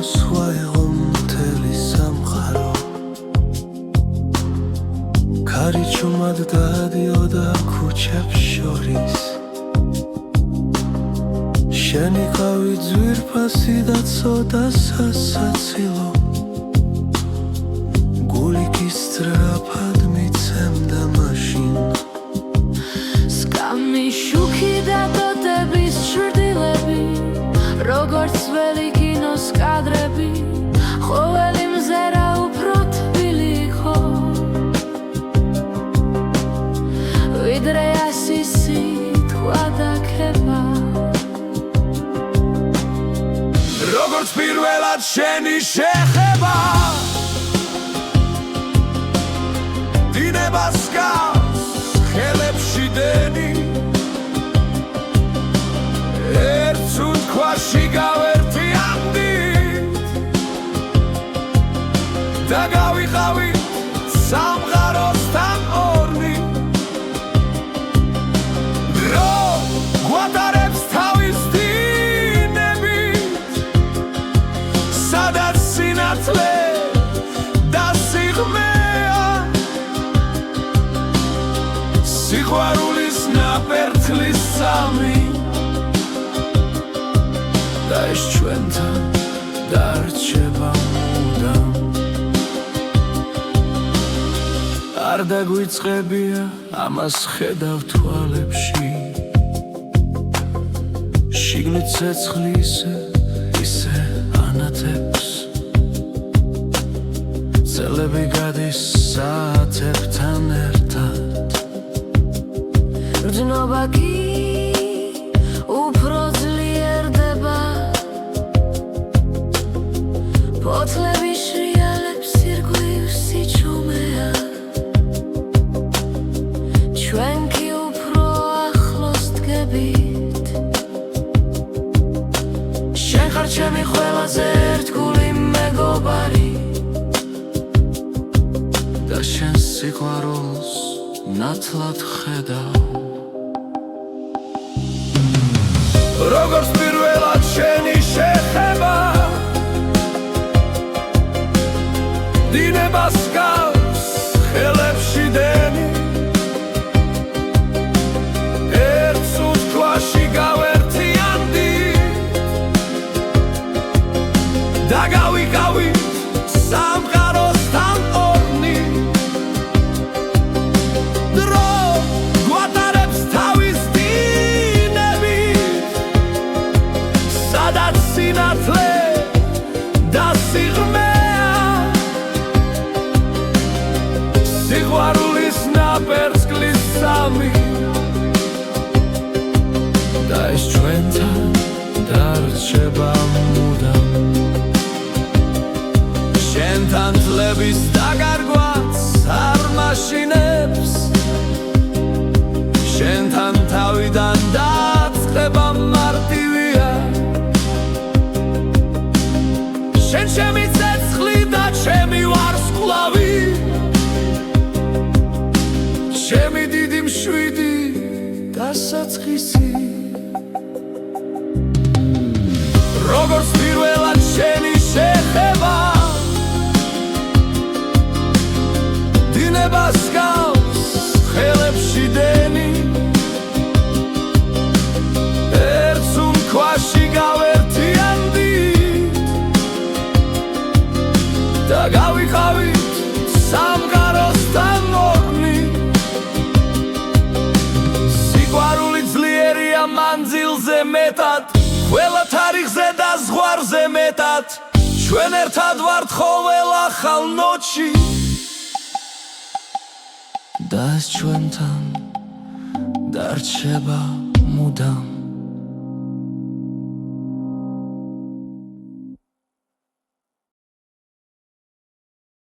მოსვა იყო მთელი სამყარო ქარი ჩუმად დადიოდა ქუჩებს შორის შენი ყავი ძვირფასი და ცოტა სასაცილო გული კი სწრაფად მიცემდა მაშინ სკამი შუქი და ტოტების ჩრდილები როგორც ველი კინოს კადრები ყოველი მზერა უფრო თბილი იყო ვიდრე ასი სიტყვა დაქება როგორც პირველად შენი შეხება დინებას გავს ხელებში დენი ერთ უთქვაში გავერთიანდით და გავიყავით სამყაროსთან ორნი დრო გვატარებს თავის დინებით სადაც სინათლე და სიღრმეა სიყვარულის ნაპერწლის სამი და ეს ჩვენთან დარჩება მუდამ არ დაგვიწყებია ამას ხედავ თვალებში შიგნით ცეცხლი ისე ანათებს წელები გადის საათებთან ერთად რძნობა კი უფრო ძლიერდება ფოთლები შრიალებს ირგვლივ სიჩუმეა ჩვენ კი უფრო ახლოს დგებით შენ ხარ ჩემი ყველაზე ერთგული მეგობარი და შენ სიყვარულს ნათლად ხედავ როგორც პირველად შენი შეხება დინებას გავს ხელებში დენი ერთ უთქვაში გავერთიანდით და გავიყავით სამყაროსთან ორნი დრო გვატარებს თავის დინებით სადაც სინათლე და სიღრმეა სიყვარულის ნაპერწლის სამი და ეს ჩვენთან დარჩება მუდამ შენთან თლების დაგარგვაც არ მაშინებს შენთან თავიდან დაწყება მარტივია შენ ჩემი ცეცხლი და ჩემი ვარსკვლავი ჩემი დიდი მშვიდი და საწყისი როგორც პირველად შენი შეხება დინებას გავს ხელებში დენი ერთ უთქვაში გავერთიანდით და გავიყავით სამყაროსთან ორნი სიყვარული ძლიერია მანძილზე მეტად ყველა თარიღზე და ზღვარზე მეტად ჩვენ ერთად ვართ ყოველ ახალ ნოჩი და ეს ჩვენთან დარჩება მუდამ